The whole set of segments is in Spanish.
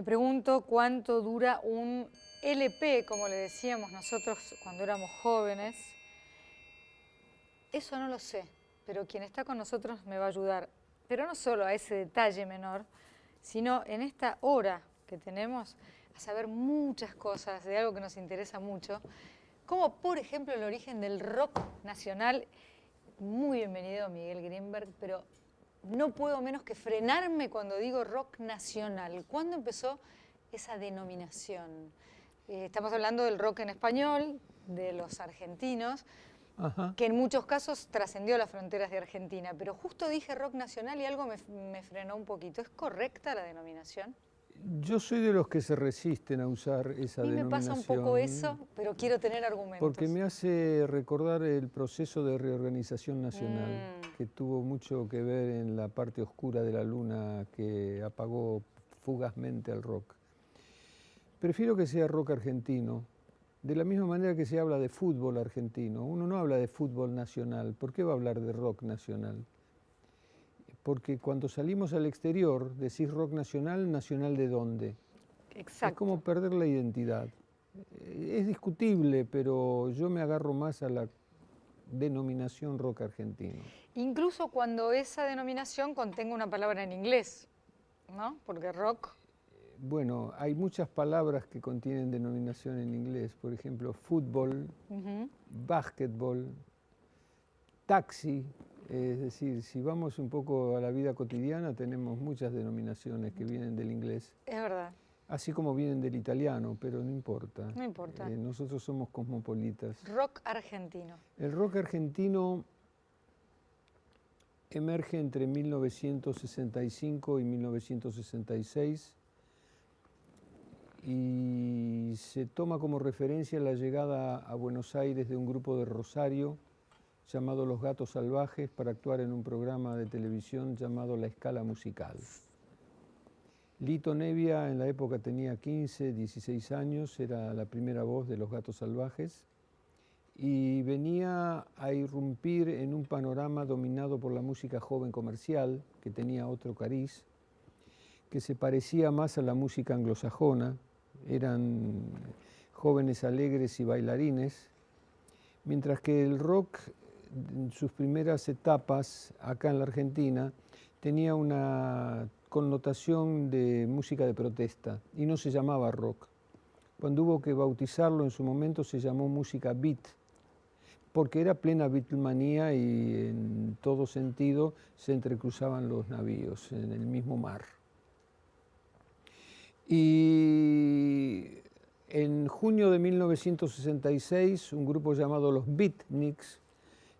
Me pregunto cuánto dura un LP, como le decíamos nosotros cuando éramos jóvenes. Eso no lo sé, pero quien está con nosotros me va a ayudar. Pero no solo a ese detalle menor, sino en esta hora que tenemos a saber muchas cosas de algo que nos interesa mucho, como por ejemplo el origen del rock nacional. Muy bienvenido Miguel Grinberg, pero no puedo menos que frenarme cuando digo rock nacional. ¿Cuándo empezó esa denominación? Estamos hablando del rock en español, de los argentinos, Ajá. que en muchos casos trascendió las fronteras de Argentina, pero justo dije rock nacional y algo me frenó un poquito. ¿Es correcta la denominación? Yo soy de los que se resisten a usar esa A mí me pasa un poco eso, denominación pero quiero tener argumentos. porque me hace recordar el proceso de reorganización nacional que tuvo mucho que ver en la parte oscura de la luna que apagó fugazmente al rock. Prefiero que sea rock argentino, de la misma manera que se habla de fútbol argentino. Uno no habla de fútbol nacional, ¿por qué va a hablar de rock nacional? Porque cuando salimos al exterior, decís rock nacional, ¿nacional de dónde? Exacto. Es como perder la identidad. Es discutible, pero yo me agarro más a la denominación rock argentino. Incluso cuando esa denominación contenga una palabra en inglés, ¿no? Porque rock... Bueno, hay muchas palabras que contienen denominación en inglés, por ejemplo, fútbol, básquetbol, taxi. Es decir, si vamos un poco a la vida cotidiana, tenemos muchas denominaciones que vienen del inglés. Es verdad. Así como vienen del italiano, pero no importa. No importa. Nosotros somos cosmopolitas. Rock argentino. El rock argentino emerge entre 1965 y 1966 y se toma como referencia la llegada a Buenos Aires de un grupo de Rosario llamado Los Gatos Salvajes para actuar en un programa de televisión llamado La Escala Musical. Lito Nebbia en la época tenía 15, 16 años, era la primera voz de Los Gatos Salvajes y venía a irrumpir en un panorama dominado por la música joven comercial, que tenía otro cariz, que se parecía más a la música anglosajona, eran jóvenes alegres y bailarines, mientras que el rock en sus primeras etapas acá en la Argentina tenía una connotación de música de protesta y no se llamaba rock. Cuando hubo que bautizarlo en su momento se llamó música beat, porque era plena Beatlemanía y en todo sentido se entrecruzaban los navíos en el mismo mar. Y en junio de 1966 un grupo llamado los Beatniks,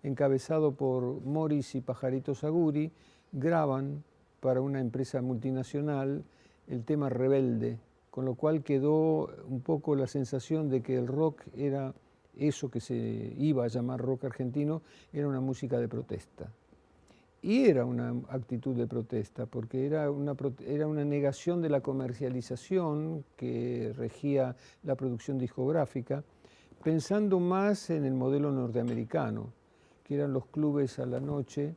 encabezado por Morris y Pajarito Saguri, graban para una empresa multinacional el tema Rebelde, con lo cual quedó un poco la sensación de que el rock era eso que se iba a llamar rock argentino, era una música de protesta. Y era una actitud de protesta, porque era una negación de la comercialización que regía la producción discográfica, pensando más en el modelo norteamericano, que eran los clubes a la noche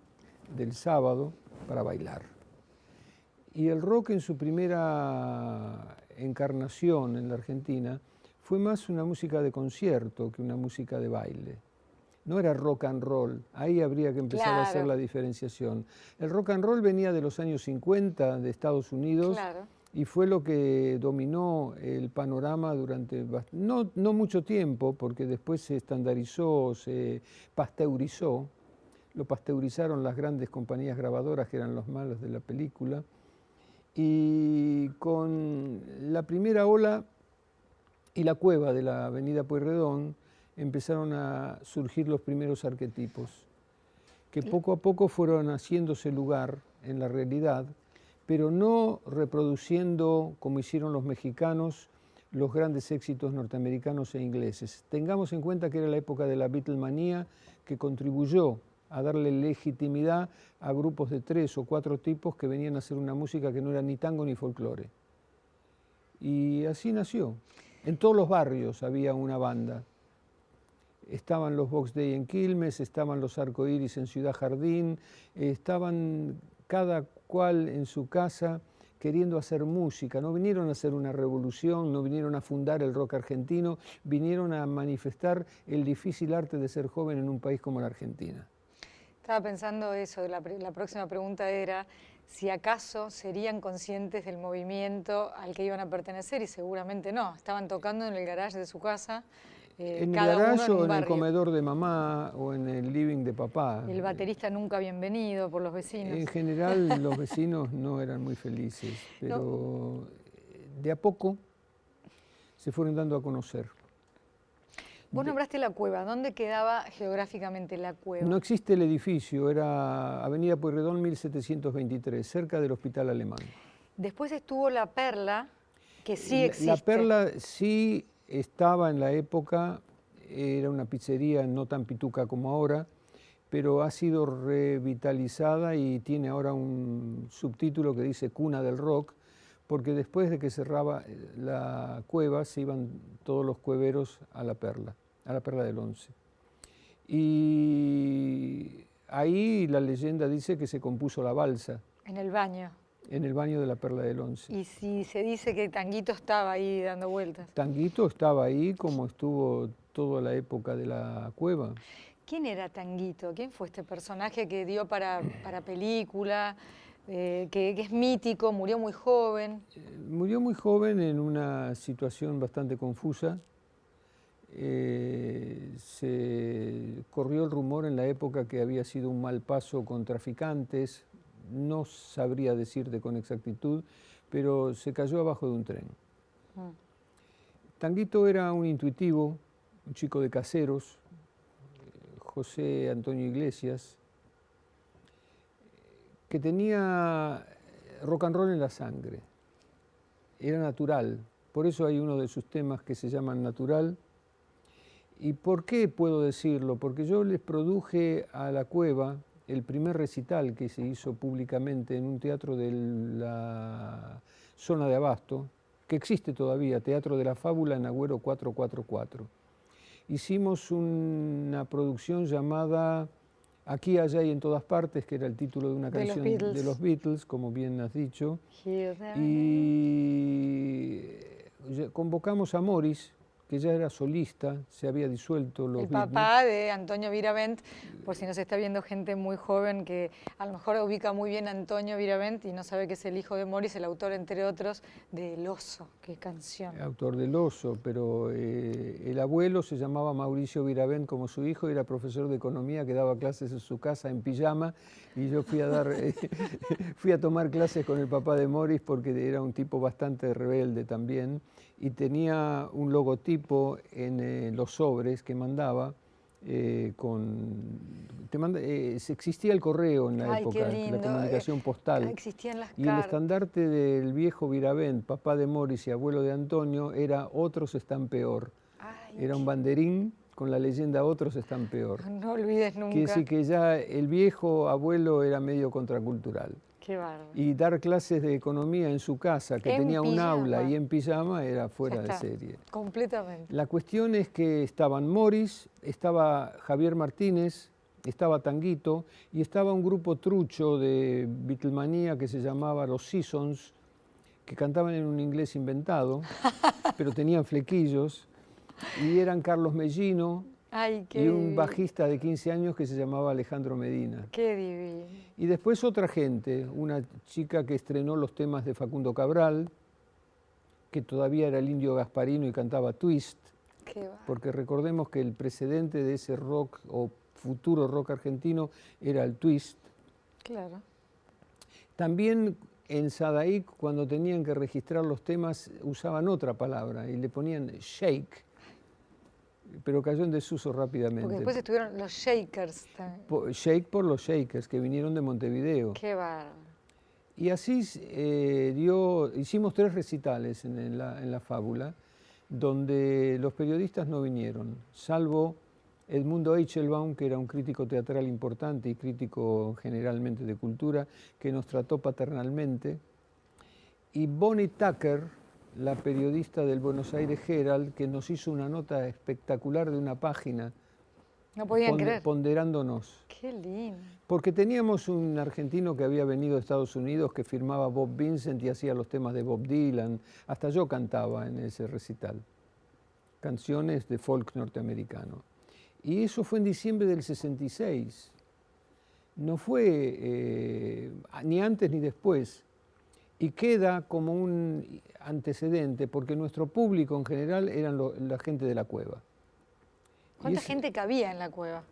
del sábado para bailar. Y el rock en su primera encarnación en la Argentina fue más una música de concierto que una música de baile. No era rock and roll, ahí habría que empezar a hacer la diferenciación. El rock and roll venía de los años 50 de Estados Unidos y fue lo que dominó el panorama durante no mucho tiempo, porque después se estandarizó, se pasteurizó. Lo pasteurizaron las grandes compañías grabadoras que eran los malos de la película. Y con la primera ola y la cueva de la avenida Pueyrredón empezaron a surgir los primeros arquetipos, que poco a poco fueron haciéndose lugar en la realidad, pero no reproduciendo, como hicieron los mexicanos, los grandes éxitos norteamericanos e ingleses. Tengamos en cuenta que era la época de la Beatlemanía, que contribuyó a darle legitimidad a grupos de 3 o 4 tipos que venían a hacer una música que no era ni tango ni folclore. Y así nació. En todos los barrios había una banda. Estaban los Box Day en Quilmes, estaban los Arcoíris en Ciudad Jardín, estaban cada cual en su casa, queriendo hacer música, no vinieron a hacer una revolución, no vinieron a fundar el rock argentino, vinieron a manifestar el difícil arte de ser joven en un país como la Argentina. Estaba pensando eso, la próxima pregunta era si acaso serían conscientes del movimiento al que iban a pertenecer, y seguramente no, estaban tocando en el garage de su casa, En el cada uno garage en o un en el barrio. comedor de mamá o en el living de papá. El baterista nunca bienvenido por los vecinos. En general los vecinos no eran muy felices, pero de a poco se fueron dando a conocer. Vos nombraste la cueva, ¿dónde quedaba geográficamente la cueva? No existe el edificio, era Avenida Pueyrredón 1723, cerca del Hospital Alemán. Después estuvo La Perla, que sí existe. La Perla sí estaba en la época, era una pizzería no tan pituca como ahora, pero ha sido revitalizada y tiene ahora un subtítulo que dice Cuna del Rock, porque después de que cerraba la cueva se iban todos los cueveros a la Perla del Once. Y ahí la leyenda dice que se compuso la balsa. En el baño. En el baño de la Perla del Once. Y si se dice que Tanguito estaba ahí dando vueltas. Tanguito estaba ahí como estuvo toda la época de la cueva. ¿Quién era Tanguito? ¿Quién fue este personaje que dio para película, que es mítico, murió muy joven? Murió muy joven en una situación bastante confusa. Se corrió el rumor en la época que había sido un mal paso con traficantes, no sabría decirte con exactitud, pero se cayó abajo de un tren. Tanguito era un intuitivo, un chico de Caseros, José Antonio Iglesias, que tenía rock and roll en la sangre, era natural, por eso hay uno de sus temas que se llaman Natural. ¿Y por qué puedo decirlo? Porque yo les produje a la cueva el primer recital que se hizo públicamente en un teatro de la zona de Abasto, que existe todavía, Teatro de la Fábula en Agüero 444. Hicimos una producción llamada Aquí, allá y en todas partes, que era el título de una canción de los Beatles, como bien has dicho. Y convocamos a Morris, que ya era solista, se había disuelto los Beatniks. El papá de Antonio Viravent, por si nos está viendo gente muy joven que a lo mejor ubica muy bien a Antonio Viravent y no sabe que es el hijo de Morris, el autor, entre otros, de El Oso, qué canción. Autor del Oso, pero el abuelo se llamaba Mauricio Viravent como su hijo, era profesor de economía que daba clases en su casa en pijama, y yo fui a tomar clases con el papá de Morris porque era un tipo bastante rebelde también, y tenía un logotipo en los sobres que mandaba, existía el correo en la época, la comunicación postal. Existían las y el estandarte del viejo Viravent, papá de Morris y abuelo de Antonio, era Otros están peor. Era un banderín con la leyenda Otros están peor. No olvides nunca. Quiere decir que ya el viejo abuelo era medio contracultural. Qué bárbaro. Y dar clases de economía en su casa, que tenía un aula y en pijama, era fuera de serie. Completamente. La cuestión es que estaban Morris, estaba Javier Martínez, estaba Tanguito y estaba un grupo trucho de Beatlemanía que se llamaba Los Seasons, que cantaban en un inglés inventado, pero tenían flequillos, y eran Carlos Mellino y un bajista de 15 años que se llamaba Alejandro Medina. ¡Qué divino! Y después otra gente, una chica que estrenó los temas de Facundo Cabral, que todavía era el Indio Gasparino y cantaba Twist, porque recordemos que el precedente de ese rock o futuro rock argentino era el twist. Claro. También en Sadaik, cuando tenían que registrar los temas, usaban otra palabra y le ponían shake, pero cayó en desuso rápidamente. Porque después estuvieron los Shakers también. Shake por los Shakers, que vinieron de Montevideo. ¡Qué bárbaro! Y así hicimos 3 recitales en la Fábula, donde los periodistas no vinieron, salvo Edmundo Eichelbaum, que era un crítico teatral importante y crítico generalmente de cultura, que nos trató paternalmente, y Bonnie Tucker, la periodista del Buenos Aires Herald, que nos hizo una nota espectacular de una página No podían creer. ponderándonos. Qué lindo. Porque teníamos un argentino que había venido de Estados Unidos que firmaba Bob Vincent y hacía los temas de Bob Dylan. Hasta yo cantaba en ese recital. Canciones de folk norteamericano. Y eso fue en diciembre del 66. No fue ni antes ni después. Y queda como un antecedente, porque nuestro público en general eran la gente de la cueva. ¿Cuánta gente cabía en la cueva?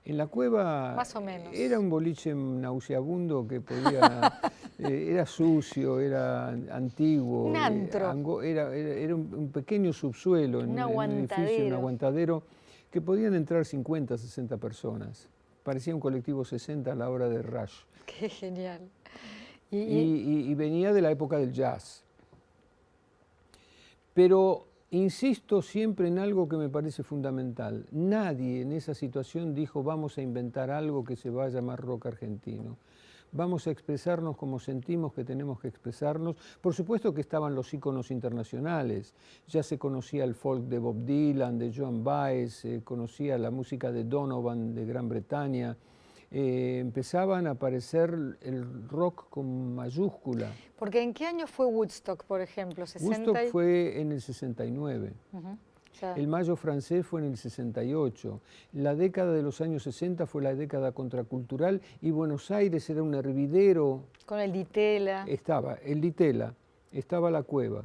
En la cueva Más o menos. Era un boliche nauseabundo que podía, era sucio, era antiguo. Un antro. Era un pequeño subsuelo en un edificio, un aguantadero, que podían entrar 50, 60 personas. Parecía un colectivo 60 a la hora de Rush. Qué genial. Y venía de la época del jazz. Pero insisto siempre en algo que me parece fundamental. Nadie en esa situación dijo vamos a inventar algo que se va a llamar rock argentino. Vamos a expresarnos como sentimos que tenemos que expresarnos. Por supuesto que estaban los íconos internacionales. Ya se conocía el folk de Bob Dylan, de Joan Baez, se conocía la música de Donovan de Gran Bretaña. Empezaban a aparecer el rock con mayúscula. Porque ¿en qué año fue Woodstock, por ejemplo? Woodstock fue en el 69. El Mayo francés fue en el 68. La década de los años 60 fue la década contracultural y Buenos Aires era un hervidero. Con el Ditela. Estaba el Ditela, estaba la cueva.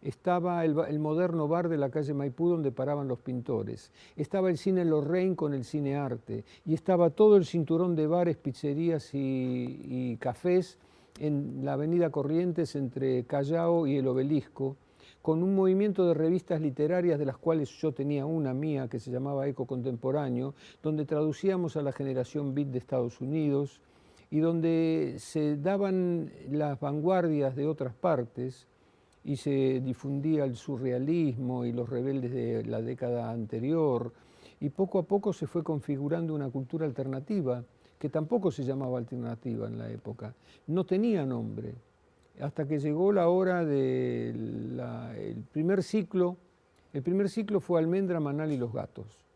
Estaba el moderno bar de la calle Maipú donde paraban los pintores. Estaba el cine Lorraine con el cine arte. Y estaba todo el cinturón de bares, pizzerías y cafés en la avenida Corrientes entre Callao y el Obelisco, con un movimiento de revistas literarias de las cuales yo tenía una mía que se llamaba Eco Contemporáneo, donde traducíamos a la generación beat de Estados Unidos y donde se daban las vanguardias de otras partes y se difundía el surrealismo y los rebeldes de la década anterior, y poco a poco se fue configurando una cultura alternativa, que tampoco se llamaba alternativa en la época, no tenía nombre, hasta que llegó la hora del primer ciclo. El primer ciclo fue Almendra, Manal y los Gatos,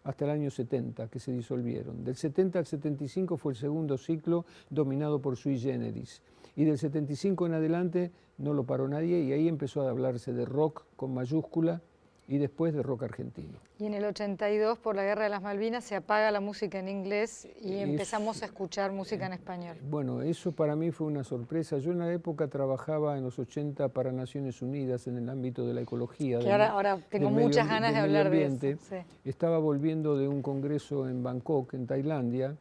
hasta el año 70, que se disolvieron. Del 70 al 75 fue el segundo ciclo, dominado por Sui Generis. Y del 75 en adelante no lo paró nadie y ahí empezó a hablarse de rock con mayúscula y después de rock argentino. Y en el 82, por la Guerra de las Malvinas, se apaga la música en inglés y empezamos a escuchar música en español. Bueno, eso para mí fue una sorpresa. Yo en la época trabajaba en los 80 para Naciones Unidas en el ámbito de la ecología. Que ahora tengo muchas ganas de hablar de eso. Sí. Estaba volviendo de un congreso en Bangkok, en Tailandia.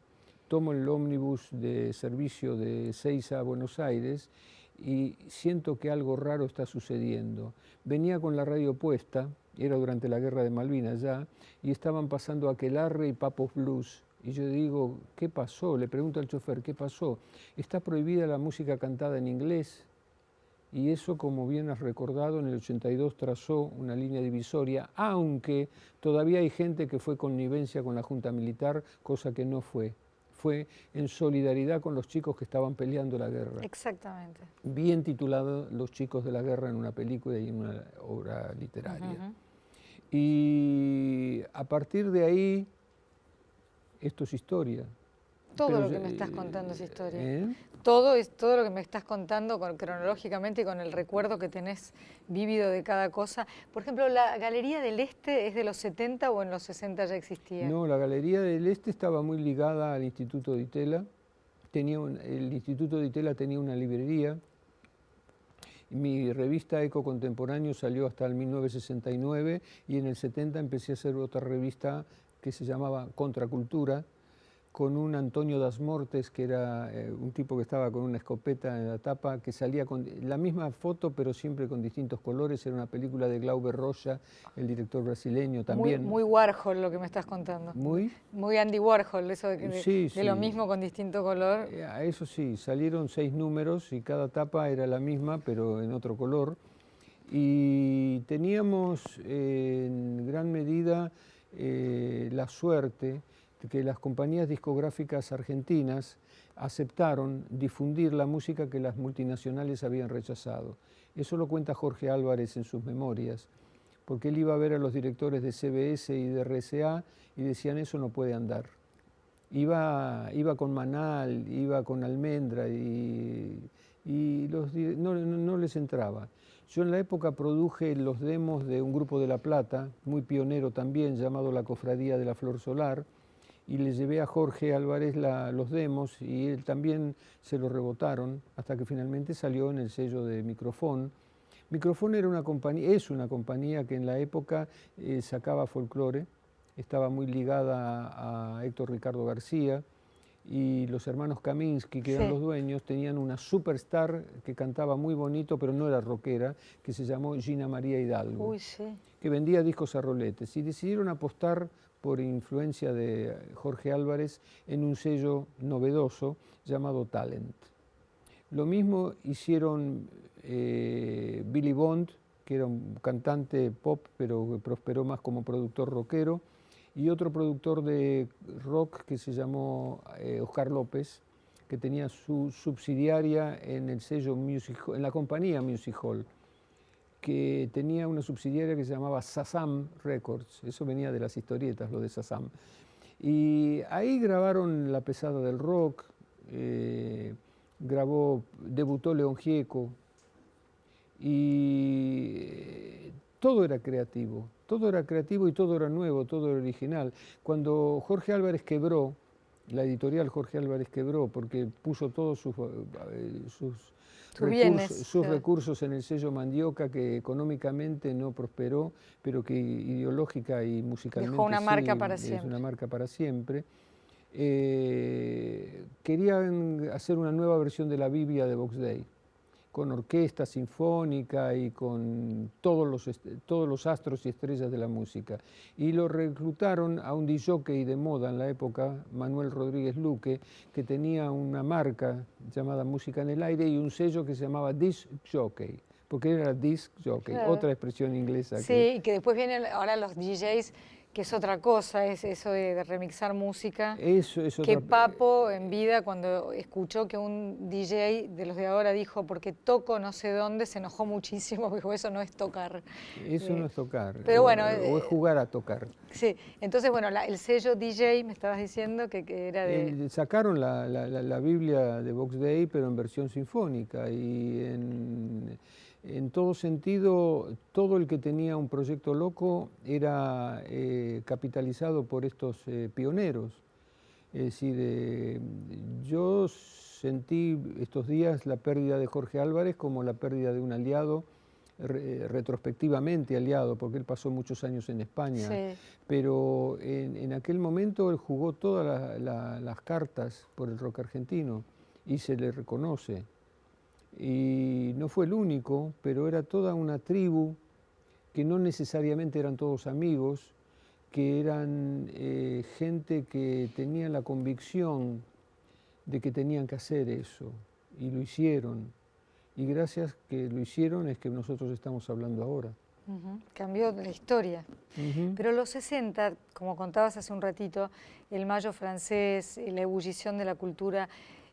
Tomo el ómnibus de servicio de Seiza a Buenos Aires y siento que algo raro está sucediendo. Venía con la radio puesta, era durante la Guerra de Malvinas ya, y estaban pasando Aquelarre y Papos Blues. Y yo digo, ¿qué pasó? Le pregunto al chofer, ¿qué pasó? Está prohibida la música cantada en inglés. Y eso, como bien has recordado, en el 82 trazó una línea divisoria, aunque todavía hay gente que fue connivencia con la Junta Militar, cosa que no fue. Fue en solidaridad con los chicos que estaban peleando la guerra. Exactamente. Bien titulado Los chicos de la guerra en una película y en una obra literaria. Y a partir de ahí, esto es historia. Todo lo que me estás contando es historia. Todo lo que me estás contando cronológicamente y con el recuerdo que tenés vívido de cada cosa. Por ejemplo, ¿la Galería del Este es de los 70 o en los 60 ya existía? No, la Galería del Este estaba muy ligada al Instituto Di Tella. El Instituto Di Tella tenía una librería. Mi revista Eco Contemporáneo salió hasta el 1969 y en el 70 empecé a hacer otra revista que se llamaba Contracultura, con un Antonio Das Mortes, que era un tipo que estaba con una escopeta en la tapa, que salía con la misma foto, pero siempre con distintos colores. Era una película de Glauber Rocha, el director brasileño también. Muy Warhol lo que me estás contando. Muy Andy Warhol, eso de lo mismo con distinto color. Eso sí, salieron 6 números y cada tapa era la misma, pero en otro color. Y teníamos en gran medida la suerte que las compañías discográficas argentinas aceptaron difundir la música que las multinacionales habían rechazado. Eso lo cuenta Jorge Álvarez en sus memorias, porque él iba a ver a los directores de CBS y de RCA y decían eso no puede andar. Iba con Manal, iba con Almendra y no les entraba. Yo en la época produje los demos de un grupo de La Plata, muy pionero también, llamado La Cofradía de la Flor Solar, y le llevé a Jorge Álvarez los demos y él también se lo rebotaron hasta que finalmente salió en el sello de Microfón. Microfón era una compañía, es una compañía que en la época sacaba folclore, estaba muy ligada a Héctor Ricardo García, y los hermanos Kaminsky, que eran los dueños, tenían una superstar que cantaba muy bonito, pero no era rockera, que se llamó Gina María Hidalgo, que vendía discos a roletes, y decidieron apostar por influencia de Jorge Álvarez en un sello novedoso llamado Talent. Lo mismo hicieron Billy Bond, que era un cantante pop, pero que prosperó más como productor rockero, y otro productor de rock que se llamó Oscar López, que tenía su subsidiaria en el sello en la compañía Music Hall, que tenía una subsidiaria que se llamaba Sazam Records. Eso venía de las historietas, lo de Sazam. Y ahí grabaron La Pesada del Rock, debutó León Gieco, y todo era creativo y todo era nuevo, todo era original. Cuando Jorge Álvarez quebró, la editorial Jorge Álvarez quebró porque puso todos sus recursos en el sello Mandioca, que económicamente no prosperó, pero que ideológica y musicalmente dejó una marca para es siempre. una marca para siempre. Querían hacer una nueva versión de la Biblia de Box Day, con orquesta sinfónica y con todos los astros y estrellas de la música. Y lo reclutaron a un disc-jockey de moda en la época, Manuel Rodríguez Luque, que tenía una marca llamada Música en el Aire y un sello que se llamaba Disc Jockey, porque era disc jockey, otra expresión inglesa. Sí, y que después vienen ahora los DJs, que es otra cosa, es eso de remixar música. Que Papo en vida, cuando escuchó que un DJ de los de ahora dijo, porque toco no sé dónde, se enojó muchísimo, dijo, eso no es tocar. Eso no es tocar, pero bueno, o es jugar a tocar. Sí, entonces bueno, el sello DJ, me estabas diciendo que era de... Sacaron la Biblia de Box Day, pero en versión sinfónica, y en todo sentido, todo el que tenía un proyecto loco era capitalizado por estos pioneros. Es decir, yo sentí estos días la pérdida de Jorge Álvarez como la pérdida de un aliado, retrospectivamente aliado, porque él pasó muchos años en España, pero en aquel momento él jugó todas las cartas por el rock argentino y se le reconoce. Y no fue el único, pero era toda una tribu que no necesariamente eran todos amigos, que eran gente que tenía la convicción de que tenían que hacer eso, y lo hicieron. Y gracias que lo hicieron es que nosotros estamos hablando ahora. Cambió la historia. Pero los 60, como contabas hace un ratito, el Mayo francés, la ebullición de la cultura,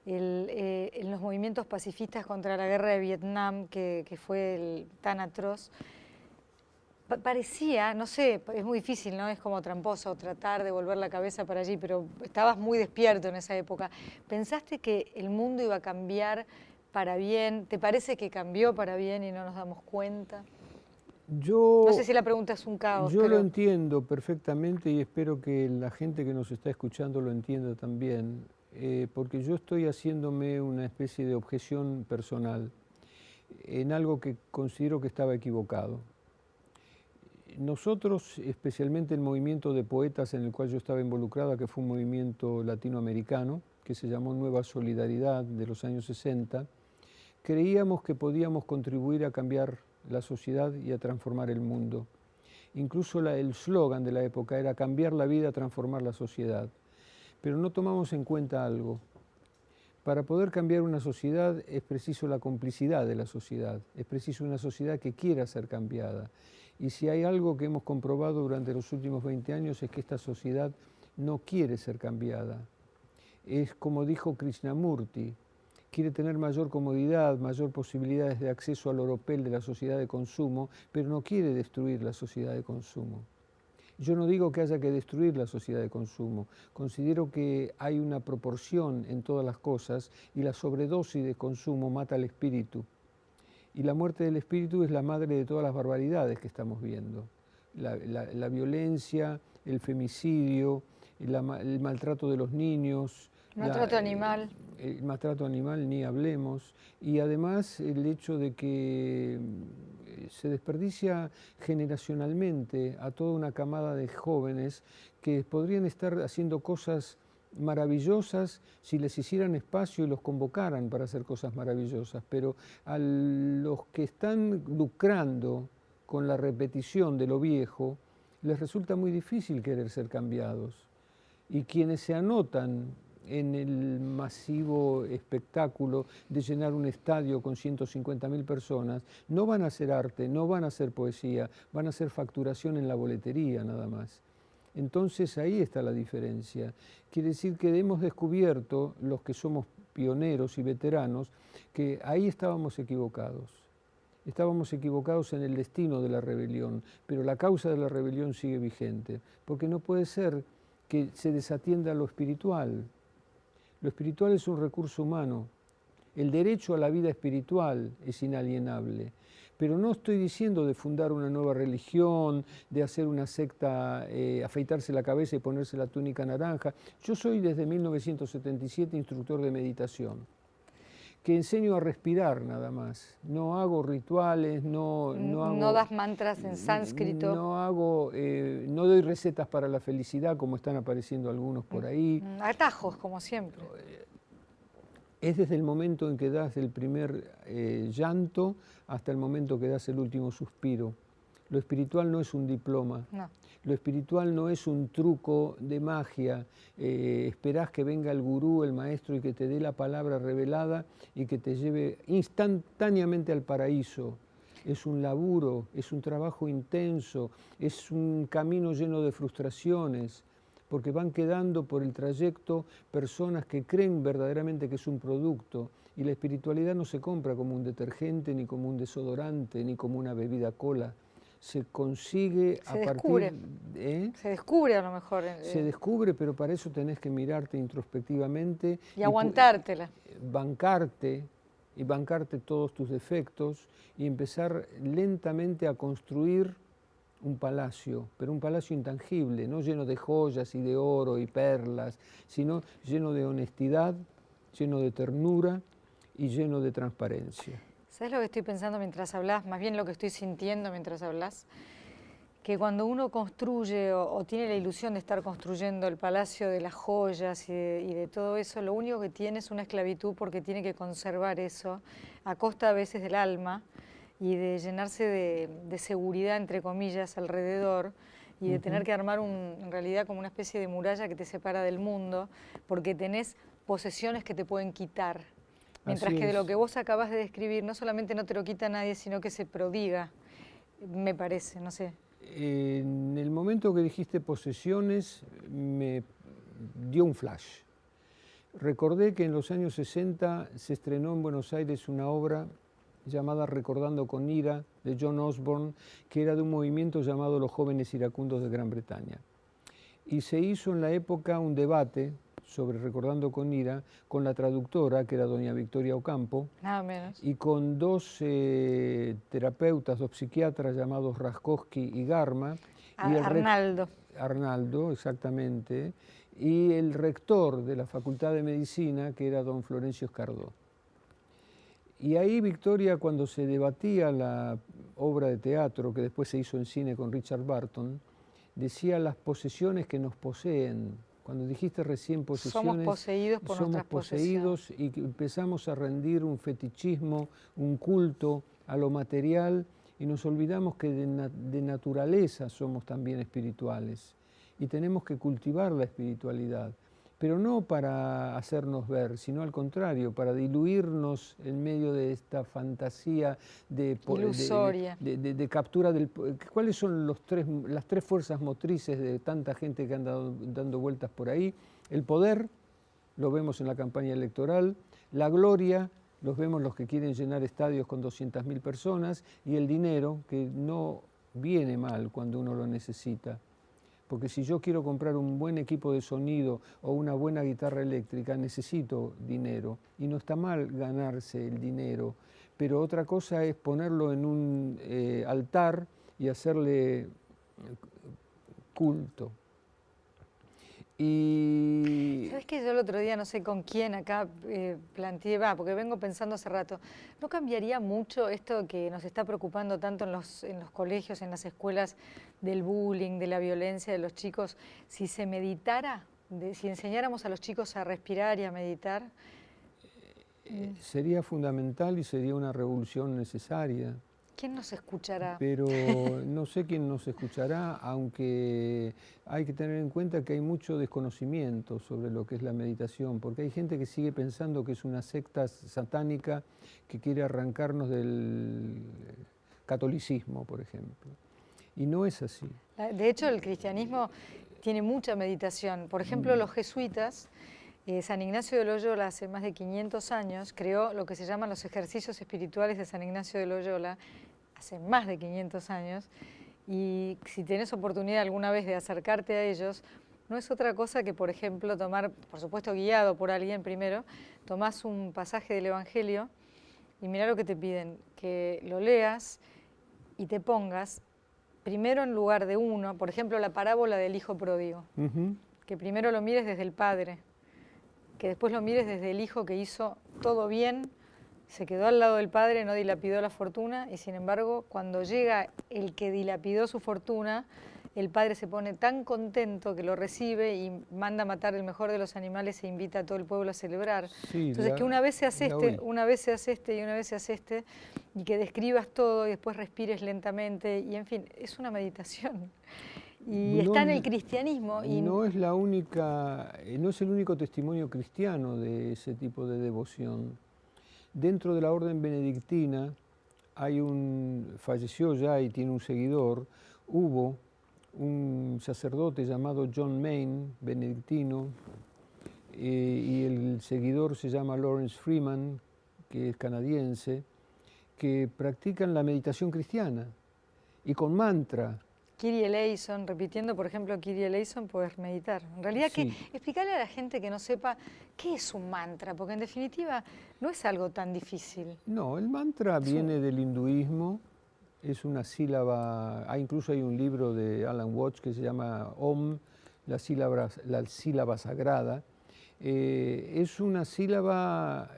en los movimientos pacifistas contra la guerra de Vietnam, que fue tan atroz, parecía, no sé, es muy difícil, ¿no? Es como tramposo tratar de volver la cabeza para allí, pero estabas muy despierto en esa época. ¿Pensaste que el mundo iba a cambiar para bien? ¿Te parece que cambió para bien y no nos damos cuenta? No sé si la pregunta es un caos. Yo lo entiendo perfectamente y espero que la gente que nos está escuchando lo entienda también, porque yo estoy haciéndome una especie de objeción personal en algo que considero que estaba equivocado. Nosotros, especialmente el movimiento de poetas en el cual yo estaba involucrada, que fue un movimiento latinoamericano, que se llamó Nueva Solidaridad de los años 60, creíamos que podíamos contribuir a cambiar la sociedad y a transformar el mundo. Incluso el slogan de la época era cambiar la vida, transformar la sociedad. Pero no tomamos en cuenta algo. Para poder cambiar una sociedad es preciso la complicidad de la sociedad, es preciso una sociedad que quiera ser cambiada. Y si hay algo que hemos comprobado durante los últimos 20 años es que esta sociedad no quiere ser cambiada. Es como dijo Krishnamurti, quiere tener mayor comodidad, mayor posibilidades de acceso al oropel de la sociedad de consumo, pero no quiere destruir la sociedad de consumo. Yo no digo que haya que destruir la sociedad de consumo, considero que hay una proporción en todas las cosas y la sobredosis de consumo mata al espíritu. Y la muerte del espíritu es la madre de todas las barbaridades que estamos viendo. La violencia, el femicidio, el maltrato de los niños, Maltrato animal. el maltrato animal, ni hablemos, y además el hecho de que se desperdicia generacionalmente a toda una camada de jóvenes que podrían estar haciendo cosas maravillosas si les hicieran espacio y los convocaran para hacer cosas maravillosas, pero a los que están lucrando con la repetición de lo viejo, les resulta muy difícil querer ser cambiados. Y quienes se anotan en el masivo espectáculo de llenar un estadio con 150.000 personas, no van a hacer arte, no van a hacer poesía, van a hacer facturación en la boletería nada más. Entonces ahí está la diferencia. Quiere decir que hemos descubierto, los que somos pioneros y veteranos, que ahí estábamos equivocados. Estábamos equivocados en el destino de la rebelión, pero la causa de la rebelión sigue vigente, porque no puede ser que se desatienda lo espiritual. Lo espiritual es un recurso humano. El derecho a la vida espiritual es inalienable. Pero no estoy diciendo de fundar una nueva religión, de hacer una secta, afeitarse la cabeza y ponerse la túnica naranja. Yo soy desde 1977 instructor de meditación, que enseño a respirar nada más. No hago rituales, no hago... No das mantras en sánscrito. No doy recetas para la felicidad, como están apareciendo algunos por ahí. Atajos, como siempre. Es desde el momento en que das el primer llanto hasta el momento que das el último suspiro. Lo espiritual no es un diploma. No. Lo espiritual no es un truco de magia. Esperás que venga el gurú, el maestro, y que te dé la palabra revelada y que te lleve instantáneamente al paraíso. Es un laburo, es un trabajo intenso, es un camino lleno de frustraciones, porque van quedando por el trayecto personas que creen verdaderamente que es un producto, y la espiritualidad no se compra como un detergente, ni como un desodorante, ni como una bebida cola. Se consigue a partir... Se descubre a lo mejor. Se descubre, pero para eso tenés que mirarte introspectivamente. Y aguantártela. Bancarte, y bancarte todos tus defectos, y empezar lentamente a construir un palacio, pero un palacio intangible, no lleno de joyas y de oro y perlas, sino lleno de honestidad, lleno de ternura y lleno de transparencia. ¿Sabes lo que estoy pensando mientras hablas? Más bien lo que estoy sintiendo mientras hablas. Que cuando uno construye o tiene la ilusión de estar construyendo el palacio de las joyas y de todo eso, lo único que tiene es una esclavitud, porque tiene que conservar eso a costa a veces del alma y de llenarse de seguridad, entre comillas, alrededor, y de tener que armar en realidad como una especie de muralla que te separa del mundo, porque tenés posesiones que te pueden quitar. Mientras que de lo que vos acabas de describir, no solamente no te lo quita nadie, sino que se prodiga, me parece, no sé. En el momento que dijiste posesiones, me dio un flash. Recordé que en los años 60 se estrenó en Buenos Aires una obra llamada Recordando con Ira, de John Osborne, que era de un movimiento llamado Los Jóvenes Iracundos de Gran Bretaña. Y se hizo en la época un debate sobre Recordando con Ira, con la traductora, que era doña Victoria Ocampo, nada menos, y con dos terapeutas, dos psiquiatras llamados Raskowski y Garma. Arnaldo, exactamente, y el rector de la Facultad de Medicina, que era don Florencio Escardó. Y ahí Victoria, cuando se debatía la obra de teatro, que después se hizo en cine con Richard Burton, decía las posesiones que nos poseen. Cuando dijiste recién posesiones, somos poseídos por nuestras posesiones. Y empezamos a rendir un fetichismo, un culto a lo material, y nos olvidamos que de naturaleza somos también espirituales. Y tenemos que cultivar la espiritualidad, pero no para hacernos ver, sino al contrario, para diluirnos en medio de esta fantasía ilusoria de captura del... ¿Cuáles son las tres fuerzas motrices de tanta gente que anda dando vueltas por ahí? El poder, lo vemos en la campaña electoral, La gloria, los vemos los que quieren llenar estadios con 200.000 personas, y el dinero, que no viene mal cuando uno lo necesita. Porque si yo quiero comprar un buen equipo de sonido o una buena guitarra eléctrica, necesito dinero. Y no está mal ganarse el dinero. Pero otra cosa es ponerlo en un altar y hacerle culto. Y ¿Sabes qué? Yo el otro día, no sé con quién acá planteé, porque vengo pensando hace rato, ¿no cambiaría mucho esto que nos está preocupando tanto en los colegios, en las escuelas, del bullying, de la violencia de los chicos, si se meditara, si enseñáramos a los chicos a respirar y a meditar? sería fundamental y sería una revolución necesaria. ¿Quién nos escuchará? Pero no sé quién nos escuchará, aunque hay que tener en cuenta que hay mucho desconocimiento sobre lo que es la meditación, porque hay gente que sigue pensando que es una secta satánica que quiere arrancarnos del catolicismo, por ejemplo. Y no es así. De hecho, el cristianismo tiene mucha meditación. Por ejemplo, los jesuitas, San Ignacio de Loyola hace más de 500 años creó lo que se llaman los ejercicios espirituales de San Ignacio de Loyola, hace más de 500 años, y si tenés oportunidad alguna vez de acercarte a ellos, no es otra cosa que, por ejemplo, tomar, por supuesto guiado por alguien primero, tomás un pasaje del Evangelio y mirá lo que te piden, que lo leas y te pongas primero en lugar de uno, por ejemplo, la parábola del hijo pródigo, que primero lo mires desde el padre, que después lo mires desde el hijo que hizo todo bien, se quedó al lado del padre, no dilapidó la fortuna, y sin embargo, cuando llega el que dilapidó su fortuna, el padre se pone tan contento que lo recibe y manda a matar el mejor de los animales e invita a todo el pueblo a celebrar. Sí, Entonces, que una vez se hace oí. una vez se hace y una vez se hace y que describas todo y después respires lentamente, y en fin, es una meditación. Y está en el cristianismo. No es la única, no es el único testimonio cristiano de ese tipo de devoción. Dentro de la orden benedictina hay falleció ya y tiene un seguidor, hubo un sacerdote llamado John Main, benedictino, y el seguidor se llama Lawrence Freeman, que es canadiense, que practican la meditación cristiana y con mantra. Kyrie eleison, repitiendo, por ejemplo, Kyrie eleison, puedes meditar. En realidad, Sí. explicarle a la gente que no sepa qué es un mantra, porque en definitiva no es algo tan difícil. No, el mantra viene del hinduismo, es una sílaba, incluso hay un libro de Alan Watts que se llama Om, la sílaba sagrada. Es una sílaba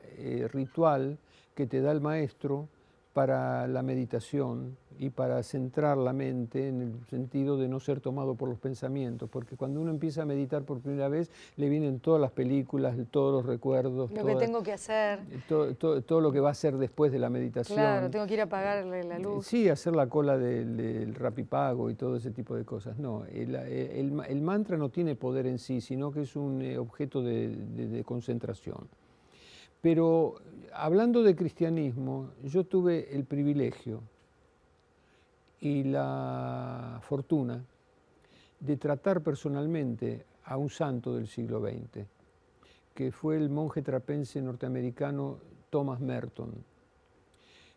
ritual que te da el maestro para la meditación y para centrar la mente en el sentido de no ser tomado por los pensamientos, porque cuando uno empieza a meditar por primera vez le vienen todas las películas, todos los recuerdos, Lo que tengo que hacer. todo lo que va a hacer después de la meditación. Claro, tengo que ir a apagarle la luz. Sí, hacer la cola del Rapipago y todo ese tipo de cosas. No, el mantra no tiene poder en sí, sino que es un objeto de concentración. Pero hablando de cristianismo, yo tuve el privilegio y la fortuna de tratar personalmente a un santo del siglo XX, que fue el monje trapense norteamericano Thomas Merton,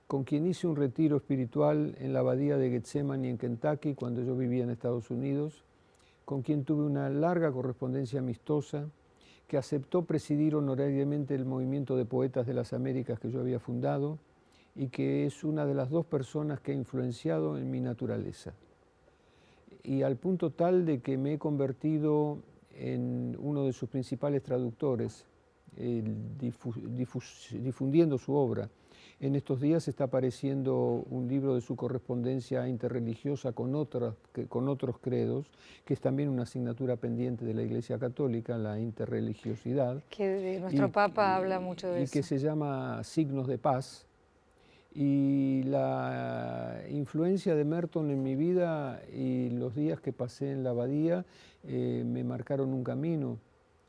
con quien hice un retiro espiritual en la abadía de Getsemaní en Kentucky cuando yo vivía en Estados Unidos, con quien tuve una larga correspondencia amistosa, que aceptó presidir honorariamente el movimiento de poetas de las Américas que yo había fundado y que es una de las dos personas que ha influenciado en mi naturaleza. Y al punto tal de que me he convertido en uno de sus principales traductores, difundiendo su obra. En estos días está apareciendo un libro de su correspondencia interreligiosa con otros credos, que es también una asignatura pendiente de la Iglesia Católica, la interreligiosidad. Que nuestro Papa habla mucho de y eso. que se llama Signos de Paz. Y la influencia de Merton en mi vida y los días que pasé en la abadía me marcaron un camino.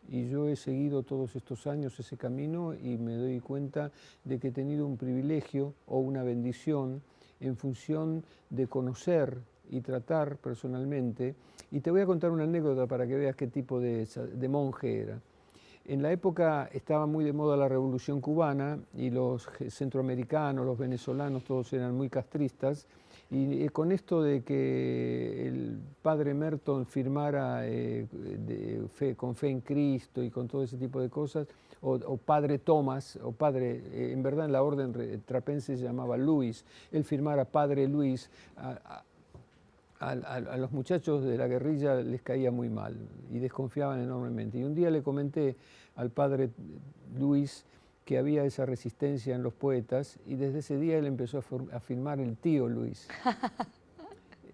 Y yo he seguido todos estos años ese camino y me doy cuenta de que he tenido un privilegio o una bendición en función de conocer y tratar personalmente. Y te voy a contar una anécdota para que veas qué tipo de monje era. En la época estaba muy de moda la Revolución Cubana y los centroamericanos, los venezolanos, todos eran muy castristas. Y con esto de que el padre Merton firmara con fe en Cristo y con todo ese tipo de cosas, o padre Thomas, o padre, en verdad en la orden trapense se llamaba Luis, él firmara padre Luis, a los muchachos de la guerrilla les caía muy mal y desconfiaban enormemente. Y un día le comenté al padre Luis que había esa resistencia en los poetas y desde ese día él empezó a firmar el tío Luis,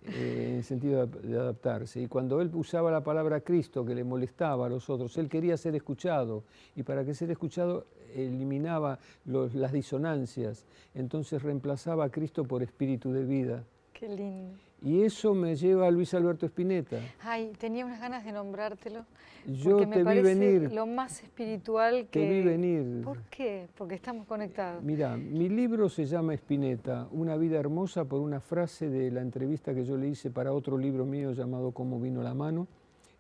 en el sentido de adaptarse. Y cuando él usaba la palabra Cristo, que le molestaba a los otros, él quería ser escuchado y para que ser escuchado eliminaba las disonancias, entonces reemplazaba a Cristo por espíritu de vida. Qué lindo. Y eso me lleva a Luis Alberto Spinetta. Ay, tenía unas ganas de nombrártelo. Yo porque te me parece vi venir. lo más espiritual que... Te vi venir. ¿Por qué? Porque estamos conectados. Mira, mi libro se llama Spinetta, una vida hermosa, por una frase de la entrevista que yo le hice para otro libro mío llamado Cómo vino la mano,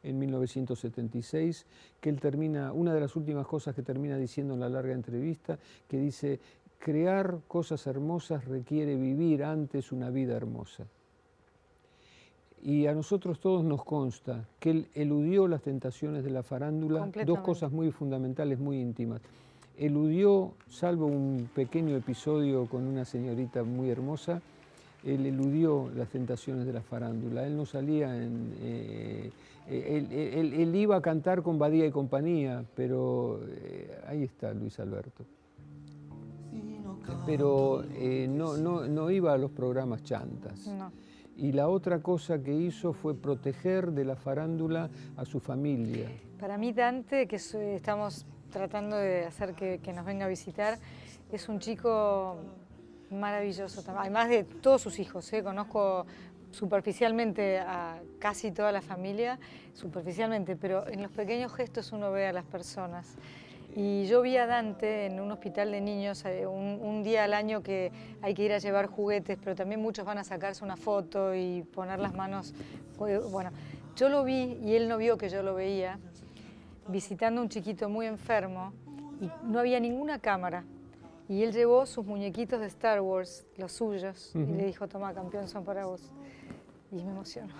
en 1976, que él termina, una de las últimas cosas que termina diciendo en la larga entrevista, que dice, crear cosas hermosas requiere vivir antes una vida hermosa. Y a nosotros todos nos consta que él eludió las tentaciones de la farándula, dos cosas muy fundamentales, muy íntimas. Eludió, salvo un pequeño episodio con una señorita muy hermosa, él eludió las tentaciones de la farándula. Él no salía en... él iba a cantar con Badía y compañía, pero ahí está Luis Alberto. Pero no iba a los programas chantas. No. Y la otra cosa que hizo fue proteger de la farándula a su familia. Para mí Dante, que estamos tratando de hacer que nos venga a visitar, es un chico maravilloso, además de todos sus hijos. Conozco superficialmente a casi toda la familia, superficialmente, pero en los pequeños gestos uno ve a las personas. Y yo vi a Dante en un hospital de niños un día al año que hay que ir a llevar juguetes, pero también muchos van a sacarse una foto y poner las manos. Bueno, yo lo vi y él no vio que yo lo veía, visitando a un chiquito muy enfermo y no había ninguna cámara. Y él llevó sus muñequitos de Star Wars, los suyos, y le dijo, toma, campeón, son para vos. Y me emocionó.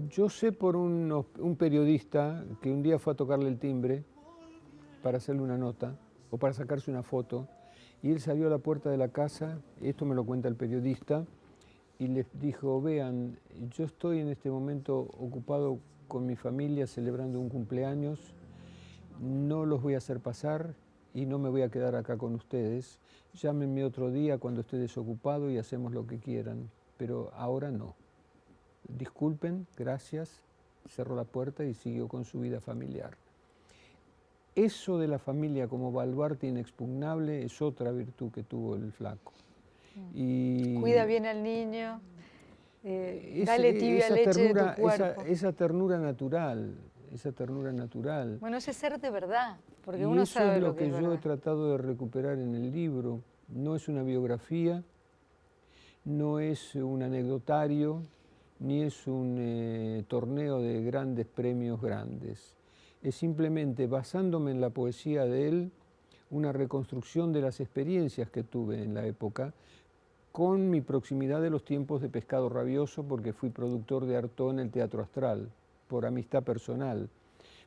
Yo sé por un periodista que un día fue a tocarle el timbre para hacerle una nota o para sacarse una foto, y él salió a la puerta de la casa, esto me lo cuenta el periodista, y les dijo, vean, yo estoy en este momento ocupado con mi familia celebrando un cumpleaños, no los voy a hacer pasar y no me voy a quedar acá con ustedes, llámenme otro día cuando esté desocupado y hacemos lo que quieran, pero ahora no. Disculpen, gracias, cerró la puerta y siguió con su vida familiar. Eso de la familia como baluarte inexpugnable es otra virtud que tuvo el flaco. Y cuida bien al niño, dale tibia leche de tu cuerpo. Esa ternura natural, Bueno, ese ser de verdad, porque y uno eso sabe es lo que es yo verdad. he tratado de recuperar en el libro. No es una biografía, no es un anecdotario, ni es un torneo de grandes premios grandes. Es simplemente, basándome en la poesía de él, una reconstrucción de las experiencias que tuve en la época, con mi proximidad de los tiempos de Pescado Rabioso, porque fui productor de Artaud en el Teatro Astral, por amistad personal,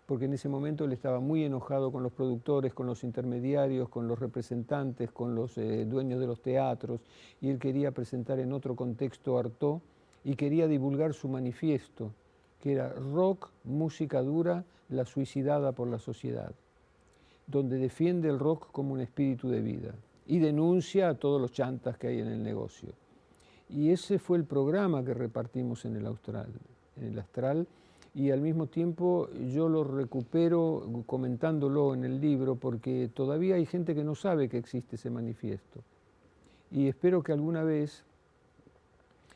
porque en ese momento él estaba muy enojado con los productores, con los intermediarios, con los representantes, con los dueños de los teatros, y él quería presentar en otro contexto Artaud y quería divulgar su manifiesto, que era rock, música dura, la suicidada por la sociedad, donde defiende el rock como un espíritu de vida y denuncia a todos los chantas que hay en el negocio. Y ese fue el programa que repartimos en el Astral, y al mismo tiempo yo lo recupero comentándolo en el libro porque todavía hay gente que no sabe que existe ese manifiesto. Y espero que alguna vez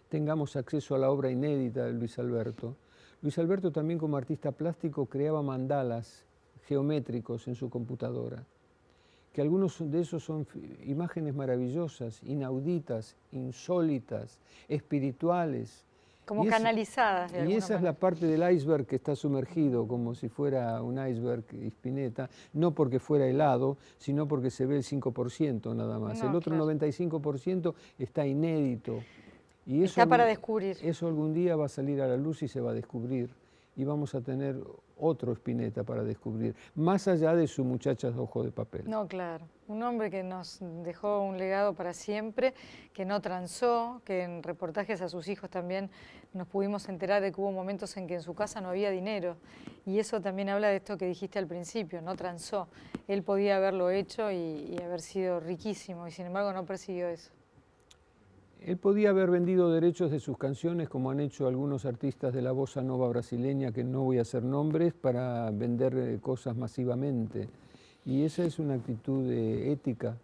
tengamos acceso a la obra inédita de Luis Alberto. Luis Alberto también como artista plástico creaba mandalas geométricos en su computadora, que algunos de esos son imágenes maravillosas, inauditas, insólitas, espirituales. Como canalizadas de Y alguna esa es manera. la parte del iceberg que está sumergido, como si fuera un iceberg Spinetta, no porque fuera helado, sino porque se ve el 5% nada más. El No, otro claro. 95% está inédito. Y Está para descubrir. eso algún día va a salir a la luz y se va a descubrir. Y vamos a tener otro Spinetta para descubrir, más allá de su muchacha de ojo de papel. No, claro. Un hombre que nos dejó un legado para siempre, que no transó, que en reportajes a sus hijos también nos pudimos enterar de que hubo momentos en que en su casa no había dinero. Y eso también habla de esto que dijiste al principio, no transó. Él podía haberlo hecho y haber sido riquísimo, y sin embargo no persiguió eso. Él podía haber vendido derechos de sus canciones, como han hecho algunos artistas de la bossa nova brasileña, que no voy a hacer nombres, para vender cosas masivamente. Y esa es una actitud ética,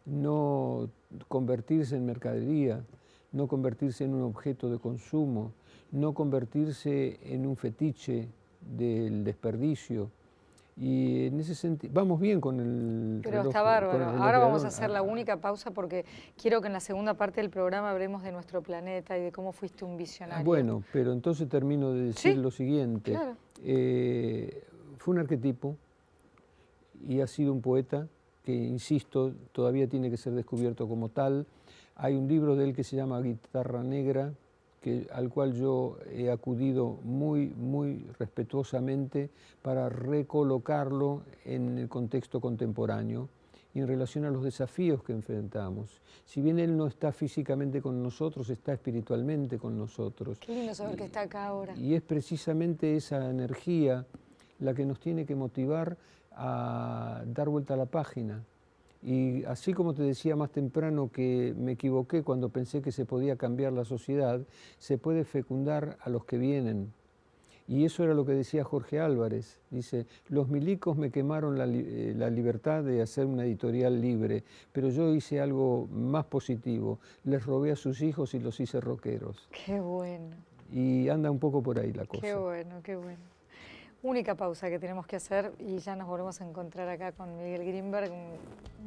no convertirse en mercadería, no convertirse en un objeto de consumo, no convertirse en un fetiche del desperdicio. Y en ese sentido, vamos bien con el Pero reloj, está con el bárbaro. reloj Ahora de vamos a Aarón. hacer la única pausa porque quiero que en la segunda parte del programa hablemos de nuestro planeta y de cómo fuiste un visionario. Bueno, pero entonces termino de decir Sí, lo siguiente. claro. Fue un arquetipo y ha sido un poeta que, insisto, todavía tiene que ser descubierto como tal. Hay un libro de él que se llama Guitarra Negra, al cual yo he acudido muy respetuosamente para recolocarlo en el contexto contemporáneo y en relación a los desafíos que enfrentamos. Si bien él no está físicamente con nosotros, está espiritualmente con nosotros. Qué lindo saber que está acá ahora. Y es precisamente esa energía la que nos tiene que motivar a dar vuelta a la página. Y así como te decía más temprano que me equivoqué cuando pensé que se podía cambiar la sociedad, se puede fecundar a los que vienen. Y eso era lo que decía Jorge Álvarez. Dice, los milicos me quemaron la libertad de hacer una editorial libre, pero yo hice algo más positivo. Les robé a sus hijos y los hice rockeros. Qué bueno. Y anda un poco por ahí la cosa. Qué bueno, qué bueno. Única pausa que tenemos que hacer y ya nos volvemos a encontrar acá con Miguel Grinberg,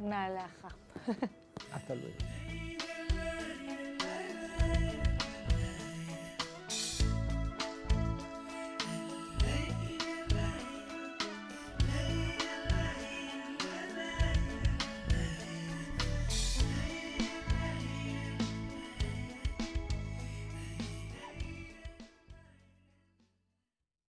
una alhaja. Hasta luego.